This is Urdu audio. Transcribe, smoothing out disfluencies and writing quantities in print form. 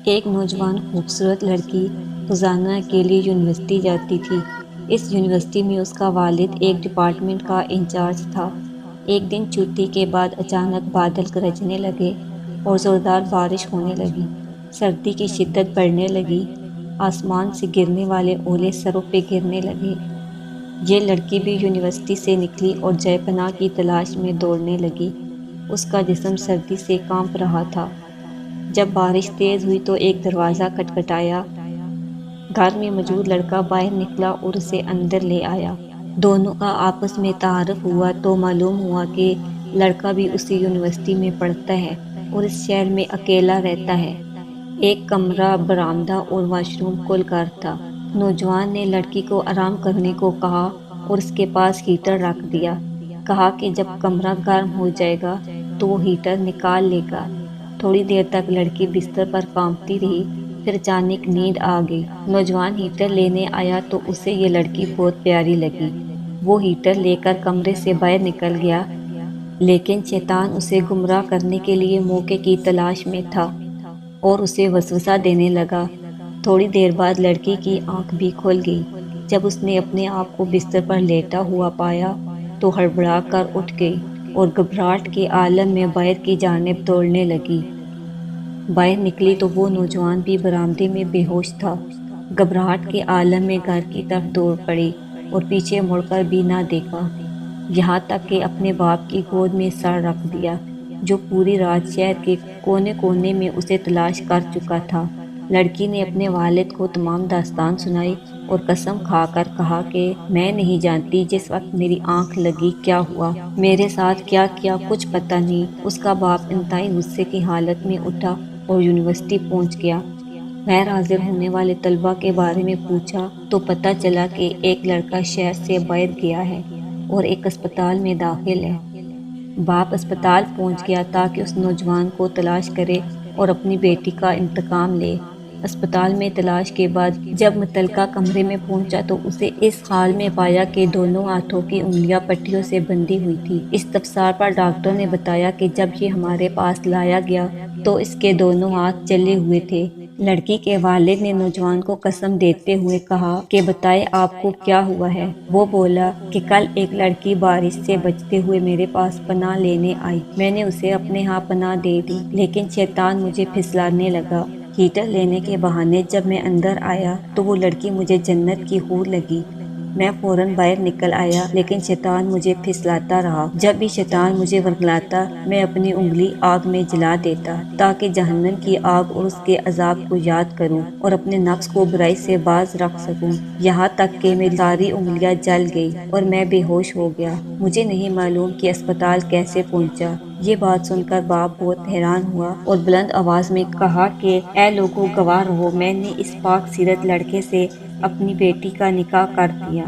ایک نوجوان خوبصورت لڑکی روزانہ کے لیے یونیورسٹی جاتی تھی۔ اس یونیورسٹی میں اس کا والد ایک ڈپارٹمنٹ کا انچارج تھا۔ ایک دن چھٹی کے بعد اچانک بادل گرجنے لگے اور زوردار بارش ہونے لگی۔ سردی کی شدت بڑھنے لگی۔ آسمان سے گرنے والے اولے سروں پہ گرنے لگے۔ یہ لڑکی بھی یونیورسٹی سے نکلی اور جائے پناہ کی تلاش میں دوڑنے لگی۔ اس کا جسم سردی سے کانپ رہا تھا۔ جب بارش تیز ہوئی تو ایک دروازہ کھٹکھٹایا۔ گھر میں موجود لڑکا باہر نکلا اور اسے اندر لے آیا۔ دونوں کا آپس میں تعارف ہوا تو معلوم ہوا کہ لڑکا بھی اسی یونیورسٹی میں پڑھتا ہے اور اس شہر میں اکیلا رہتا ہے۔ ایک کمرہ، برآمدہ اور واش روم کل گھر تھا۔ نوجوان نے لڑکی کو آرام کرنے کو کہا اور اس کے پاس ہیٹر رکھ دیا۔ کہا کہ جب کمرہ گرم ہو جائے گا تو وہ ہیٹر نکال لے گا۔ تھوڑی دیر تک لڑکی بستر پر کانپتی رہی، پھر اچانک نیند آ گئی۔ نوجوان ہیٹر لینے آیا تو اسے یہ لڑکی بہت پیاری لگی۔ وہ ہیٹر لے کر کمرے سے باہر نکل گیا، لیکن شیطان اسے گمراہ کرنے کے لیے موقع کی تلاش میں تھا اور اسے وسوسہ دینے لگا۔ تھوڑی دیر بعد لڑکی کی آنکھ بھی کھل گئی۔ جب اس نے اپنے آپ کو بستر پر لیٹا ہوا پایا تو ہڑبڑا کر اٹھ گئی اور گھبراہٹ کے عالم میں باہر کی جانب دوڑنے لگی۔ باہر نکلی تو وہ نوجوان بھی برآمدے میں بے ہوش تھا۔ گھبراہٹ کے عالم میں گھر کی طرف دوڑ پڑی اور پیچھے مڑ کر بھی نہ دیکھا، یہاں تک کہ اپنے باپ کی گود میں سر رکھ دیا، جو پوری رات شہر کے کونے کونے میں اسے تلاش کر چکا تھا۔ لڑکی نے اپنے والد کو تمام داستان سنائی اور قسم کھا کر کہا کہ میں نہیں جانتی جس وقت میری آنکھ لگی کیا ہوا، میرے ساتھ کیا کیا کچھ پتہ نہیں۔ اس کا باپ انتہائی غصے کی حالت میں اٹھا اور یونیورسٹی پہنچ گیا۔ غیر حاضر ہونے والے طلبہ کے بارے میں پوچھا تو پتہ چلا کہ ایک لڑکا شہر سے باہر گیا ہے اور ایک اسپتال میں داخل ہے۔ باپ اسپتال پہنچ گیا تاکہ اس نوجوان کو تلاش کرے اور اپنی بیٹی کا انتقام لے۔ اسپتال میں تلاش کے بعد جب متعلقہ کمرے میں پہنچا تو اسے اس حال میں پایا کہ دونوں ہاتھوں کی انگلیاں پٹیوں سے بندھی ہوئی تھی۔ استفسار پر ڈاکٹر نے بتایا کہ جب یہ ہمارے پاس لایا گیا تو اس کے دونوں ہاتھ جلے ہوئے تھے۔ لڑکی کے والد نے نوجوان کو قسم دیتے ہوئے کہا کہ بتائے آپ کو کیا ہوا ہے۔ وہ بولا کہ کل ایک لڑکی بارش سے بچتے ہوئے میرے پاس پناہ لینے آئی، میں نے اسے اپنے ہاں پناہ دے دی، لیکن شیطان مجھے پھسلانے لگا۔ ہیٹر لینے کے بہانے جب میں اندر آیا تو وہ لڑکی مجھے جنت کی حور لگی۔ میں فوراً باہر نکل آیا، لیکن شیطان مجھے پھسلاتا رہا۔ جب بھی شیطان مجھے ورگلاتا میں اپنی انگلی آگ میں جلا دیتا تاکہ جہنم کی آگ اور اس کے عذاب کو یاد کروں اور اپنے نفس کو برائی سے باز رکھ سکوں، یہاں تک کہ میری ساری انگلیاں جل گئی اور میں بے ہوش ہو گیا۔ مجھے نہیں معلوم کہ اسپتال کیسے پہنچا۔ یہ بات سن کر باپ بہت حیران ہوا اور بلند آواز میں کہا کہ اے لوگو گواہ رہو، میں نے اس پاک سیرت لڑکے سے اپنی بیٹی کا نکاح کر دیا۔